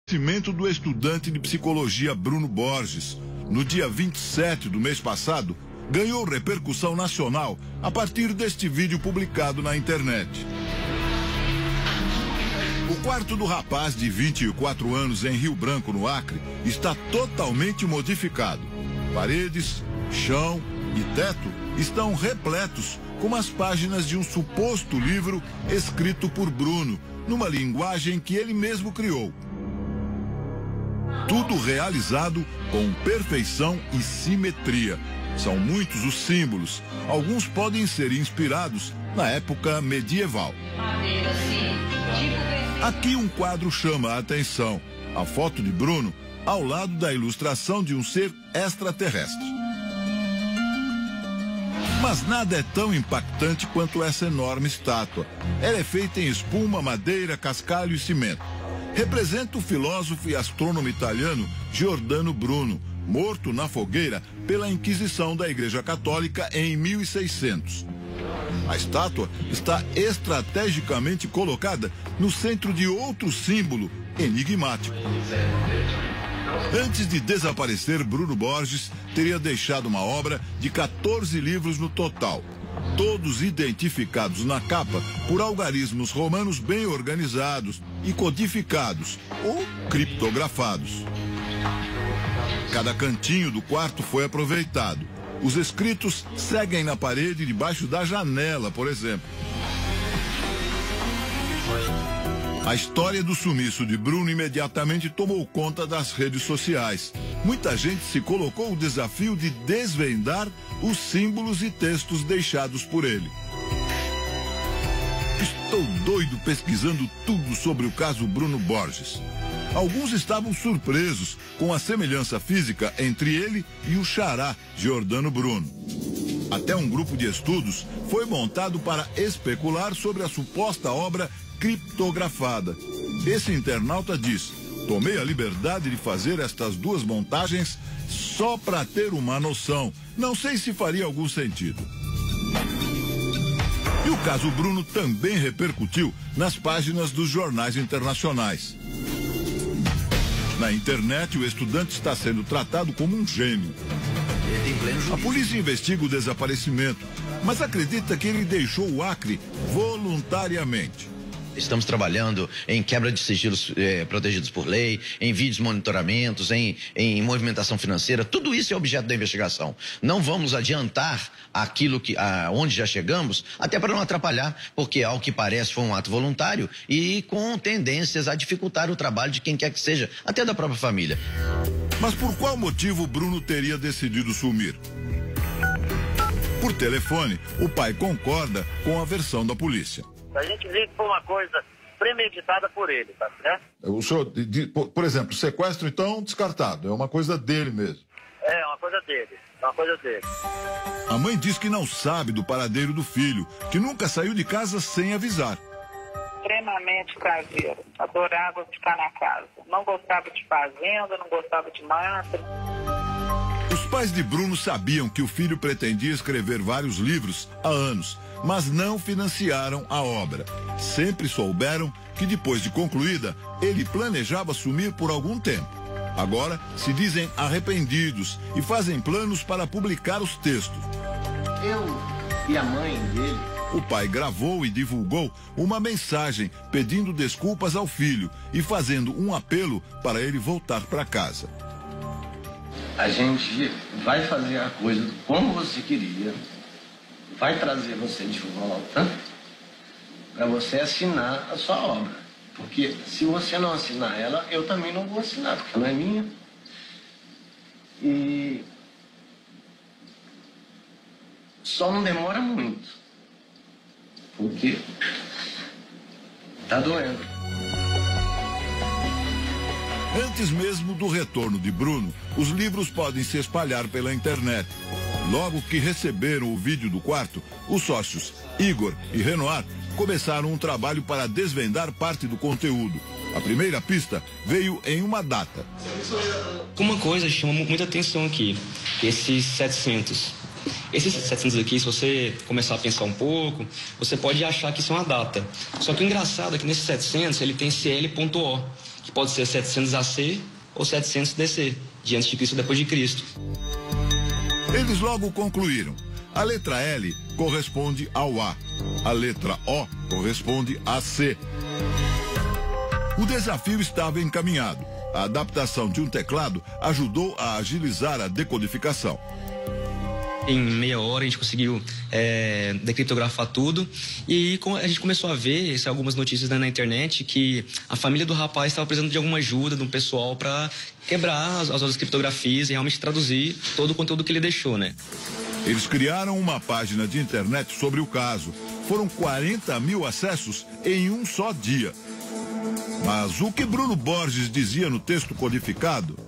Cimento do estudante de psicologia Bruno Borges, no dia 27 do mês passado, ganhou repercussão nacional a partir deste vídeo publicado na internet. O quarto do rapaz de 24 anos em Rio Branco, no Acre, está totalmente modificado. Paredes, chão e teto estão repletos com as páginas de um suposto livro escrito por Bruno, numa linguagem que ele mesmo criou. Tudo realizado com perfeição e simetria. São muitos os símbolos. Alguns podem ser inspirados na época medieval. Aqui um quadro chama a atenção. A foto de Bruno ao lado da ilustração de um ser extraterrestre. Mas nada é tão impactante quanto essa enorme estátua. Ela é feita em espuma, madeira, cascalho e cimento. Representa o filósofo e astrônomo italiano Giordano Bruno, morto na fogueira pela Inquisição da Igreja Católica em 1600. A estátua está estrategicamente colocada no centro de outro símbolo enigmático. Antes de desaparecer, Bruno Borges teria deixado uma obra de 14 livros no total, todos identificados na capa por algarismos romanos bem organizados e codificados ou criptografados. Cada cantinho do quarto foi aproveitado. Os escritos seguem na parede debaixo da janela, por exemplo. A história do sumiço de Bruno imediatamente tomou conta das redes sociais. Muita gente se colocou o desafio de desvendar os símbolos e textos deixados por ele. Estou doido pesquisando tudo sobre o caso Bruno Borges. Alguns estavam surpresos com a semelhança física entre ele e o xará Giordano Bruno. Até um grupo de estudos foi montado para especular sobre a suposta obra criptografada. Esse internauta diz: tomei a liberdade de fazer estas duas montagens só para ter uma noção. Não sei se faria algum sentido. E o caso Bruno também repercutiu nas páginas dos jornais internacionais. Na internet, o estudante está sendo tratado como um gênio. A polícia investiga o desaparecimento, mas acredita que ele deixou o Acre voluntariamente. Estamos trabalhando em quebra de sigilos protegidos por lei, em vídeos monitoramentos, em movimentação financeira. Tudo isso é objeto da investigação. Não vamos adiantar aquilo onde já chegamos, até para não atrapalhar, porque ao que parece foi um ato voluntário e com tendências a dificultar o trabalho de quem quer que seja, até da própria família. Mas por qual motivo Bruno teria decidido sumir? Por telefone, o pai concorda com a versão da polícia. A gente vê que foi uma coisa premeditada por ele, tá certo? O senhor, por exemplo, sequestro, então, descartado. É uma coisa dele mesmo. É uma coisa dele. É uma coisa dele. A mãe diz que não sabe do paradeiro do filho, que nunca saiu de casa sem avisar. Extremamente caseiro. Adorava ficar na casa. Não gostava de fazenda, não gostava de mata. Os pais de Bruno sabiam que o filho pretendia escrever vários livros há anos, mas não financiaram a obra. Sempre souberam que depois de concluída, ele planejava sumir por algum tempo. Agora se dizem arrependidos e fazem planos para publicar os textos. Eu e a mãe dele. O pai gravou e divulgou uma mensagem pedindo desculpas ao filho e fazendo um apelo para ele voltar para casa. A gente vai fazer a coisa como você queria, vai trazer você de volta para você assinar a sua obra. Porque se você não assinar ela, eu também não vou assinar, porque não é minha. E só não demora muito, porque tá doendo. Antes mesmo do retorno de Bruno, os livros podem se espalhar pela internet. Logo que receberam o vídeo do quarto, os sócios Igor e Renoir começaram um trabalho para desvendar parte do conteúdo. A primeira pista veio em uma data. Uma coisa chama muita atenção aqui, esses 700. Esses 700 aqui, se você começar a pensar um pouco, você pode achar que isso é uma data. Só que o engraçado é que nesses 700 ele tem CL.O, que pode ser 700 AC ou 700 DC, de antes de Cristo ou depois de Cristo. Eles logo concluíram. A letra L corresponde ao A. A letra O corresponde a C. O desafio estava encaminhado. A adaptação de um teclado ajudou a agilizar a decodificação. Em meia hora a gente conseguiu decriptografar tudo e a gente começou a ver algumas notícias na internet que a família do rapaz estava precisando de alguma ajuda de um pessoal para quebrar as outras criptografias e realmente traduzir todo o conteúdo que ele deixou, né? Eles criaram uma página de internet sobre o caso. Foram 40 mil acessos em um só dia. Mas o que Bruno Borges dizia no texto codificado?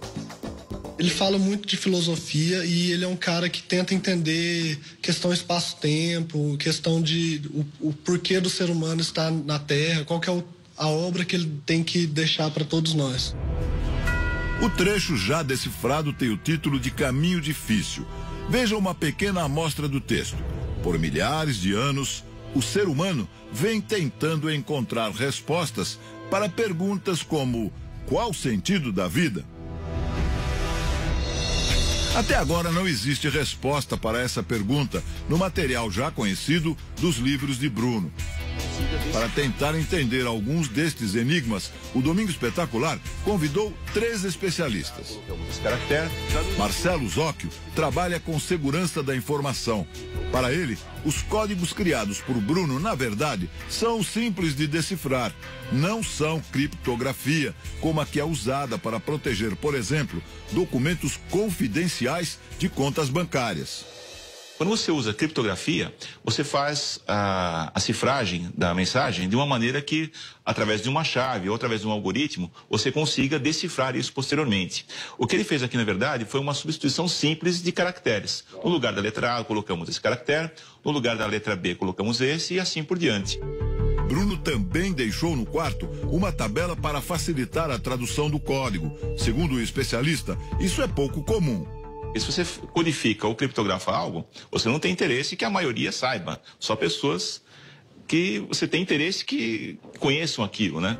Ele fala muito de filosofia e ele é um cara que tenta entender questão espaço-tempo, questão de o porquê do ser humano estar na Terra, qual que é a obra que ele tem que deixar para todos nós. O trecho já decifrado tem o título de Caminho Difícil. Veja uma pequena amostra do texto. Por milhares de anos, o ser humano vem tentando encontrar respostas para perguntas como: qual o sentido da vida? Até agora não existe resposta para essa pergunta no material já conhecido dos livros de Bruno. Para tentar entender alguns destes enigmas, o Domingo Espetacular convidou 3 especialistas. Marcelo Zóquio trabalha com segurança da informação. Para ele, os códigos criados por Bruno, na verdade, são simples de decifrar. Não são criptografia, como a que é usada para proteger, por exemplo, documentos confidenciais de contas bancárias. Quando você usa criptografia, você faz a cifragem da mensagem de uma maneira que, através de uma chave ou através de um algoritmo, você consiga decifrar isso posteriormente. O que ele fez aqui, na verdade, foi uma substituição simples de caracteres. No lugar da letra A, colocamos esse caractere, no lugar da letra B, colocamos esse e assim por diante. Bruno também deixou no quarto uma tabela para facilitar a tradução do código. Segundo o especialista, isso é pouco comum. E se você codifica ou criptografa algo, você não tem interesse que a maioria saiba. Só pessoas que você tem interesse que conheçam aquilo, né?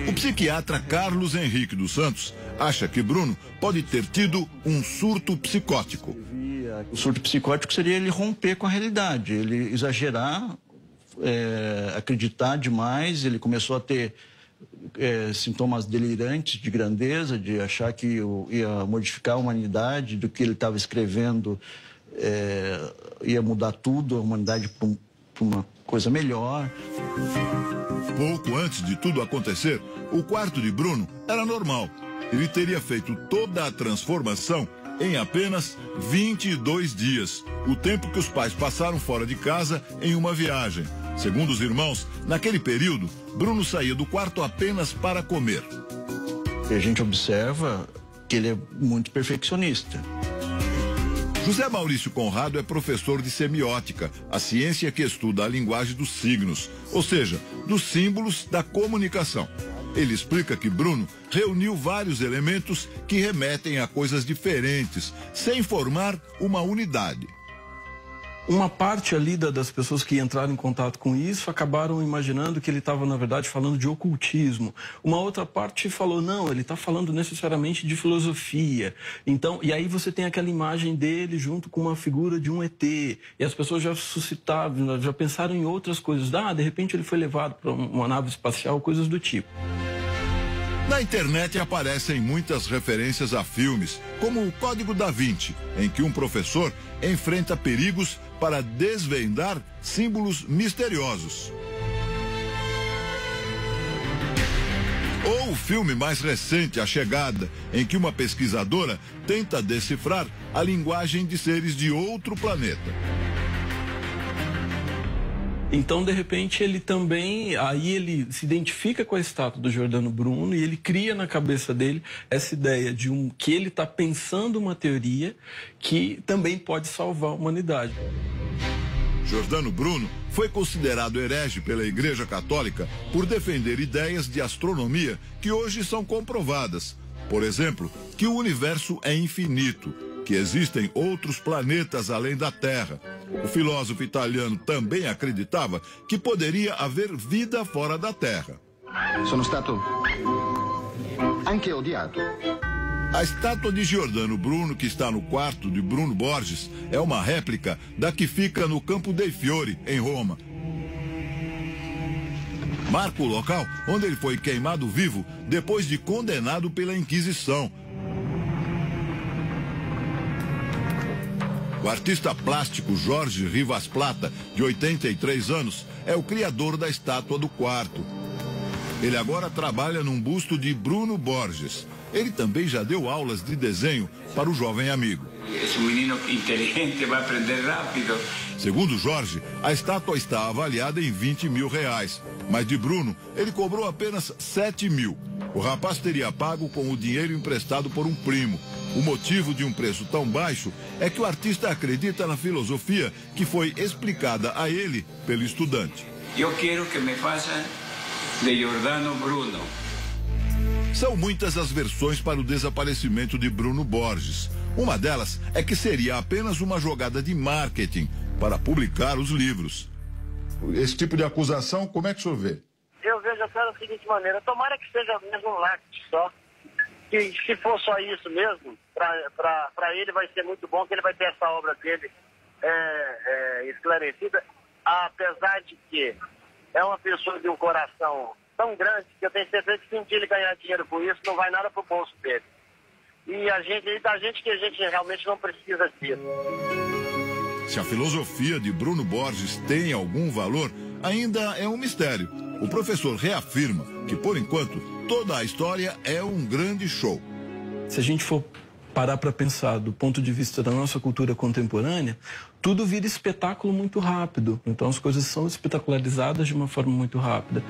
O psiquiatra Carlos Henrique dos Santos acha que Bruno pode ter tido um surto psicótico. O surto psicótico seria ele romper com a realidade, ele exagerar, acreditar demais, ele começou a ter sintomas delirantes de grandeza, de achar que ia modificar a humanidade, do que ele estava escrevendo ia mudar tudo, a humanidade para uma coisa melhor. Pouco antes de tudo acontecer, o quarto de Bruno era normal. Ele teria feito toda a transformação em apenas 22 dias, o tempo que os pais passaram fora de casa em uma viagem. Segundo os irmãos, naquele período, Bruno saía do quarto apenas para comer. A gente observa que ele é muito perfeccionista. José Maurício Conrado é professor de semiótica, a ciência que estuda a linguagem dos signos, ou seja, dos símbolos da comunicação. Ele explica que Bruno reuniu vários elementos que remetem a coisas diferentes, sem formar uma unidade. Uma parte ali das pessoas que entraram em contato com isso acabaram imaginando que ele estava, na verdade, falando de ocultismo. Uma outra parte falou, não, ele está falando necessariamente de filosofia. Então, e aí você tem aquela imagem dele junto com uma figura de um ET. E as pessoas já suscitaram, já pensaram em outras coisas. De repente ele foi levado para uma nave espacial, coisas do tipo. Na internet aparecem muitas referências a filmes, como o Código da Vinci, em que um professor enfrenta perigos para desvendar símbolos misteriosos. Ou o filme mais recente, A Chegada, em que uma pesquisadora tenta decifrar a linguagem de seres de outro planeta. Então, de repente, ele também, aí ele se identifica com a estátua do Giordano Bruno e ele cria na cabeça dele essa ideia de que ele está pensando uma teoria que também pode salvar a humanidade. Giordano Bruno foi considerado herege pela Igreja Católica por defender ideias de astronomia que hoje são comprovadas. Por exemplo, que o universo é infinito, que existem outros planetas além da Terra. O filósofo italiano também acreditava que poderia haver vida fora da Terra. Sono stato anche odiato. A estátua de Giordano Bruno, que está no quarto de Bruno Borges, é uma réplica da que fica no Campo dei Fiori, em Roma. Marca o local onde ele foi queimado vivo depois de condenado pela Inquisição. O artista plástico Jorge Rivas Plata, de 83 anos, é o criador da estátua do quarto. Ele agora trabalha num busto de Bruno Borges. Ele também já deu aulas de desenho para o jovem amigo. Esse menino inteligente vai aprender rápido. Segundo Jorge, a estátua está avaliada em 20 mil reais. Mas de Bruno, ele cobrou apenas 7 mil. O rapaz teria pago com o dinheiro emprestado por um primo. O motivo de um preço tão baixo é que o artista acredita na filosofia que foi explicada a ele pelo estudante. Eu quero que me faça de Giordano Bruno. São muitas as versões para o desaparecimento de Bruno Borges. Uma delas é que seria apenas uma jogada de marketing para publicar os livros. Esse tipo de acusação, como é que o senhor vê? Eu vejo até da seguinte maneira, tomara que seja mesmo um marketing só. Que se for só isso mesmo, para ele vai ser muito bom, que ele vai ter essa obra dele esclarecida, apesar de que é uma pessoa de um coração tão grande que eu tenho certeza que se ele ganhar dinheiro com isso, não vai nada pro bolso dele. E da gente que a gente realmente não precisa disso. Se a filosofia de Bruno Borges tem algum valor, ainda é um mistério. O professor reafirma que, por enquanto, toda a história é um grande show. Se a gente for parar para pensar do ponto de vista da nossa cultura contemporânea, tudo vira espetáculo muito rápido. Então as coisas são espetacularizadas de uma forma muito rápida.